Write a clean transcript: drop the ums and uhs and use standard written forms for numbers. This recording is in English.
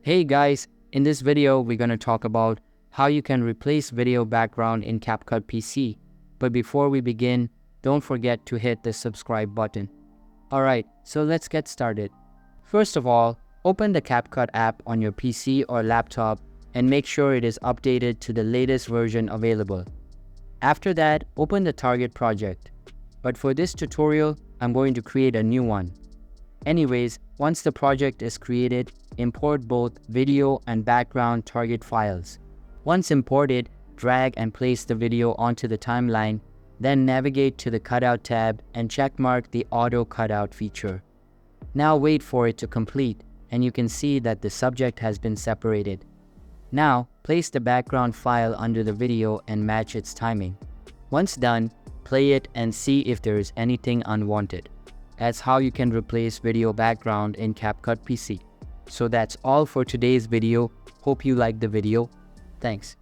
Hey guys, in this video we're going to talk about how you can replace video background in Capcut PC. But before we begin, don't forget to hit the subscribe button. Alright, so let's get started. First of all, open the Capcut app on your PC or laptop and make sure it is updated to the latest version available. After that, open the target project. But for this tutorial, I'm going to create a new one. Anyways, once the project is created, import both video and background target files. Once imported, drag and place the video onto the timeline, then navigate to the cutout tab and checkmark the auto cutout feature. Now wait for it to complete, and you can see that the subject has been separated. Now, place the background file under the video and match its timing. Once done, play it and see if there is anything unwanted. That's how you can replace video background in Capcut PC. So that's all for today's video. Hope you liked the video. Thanks.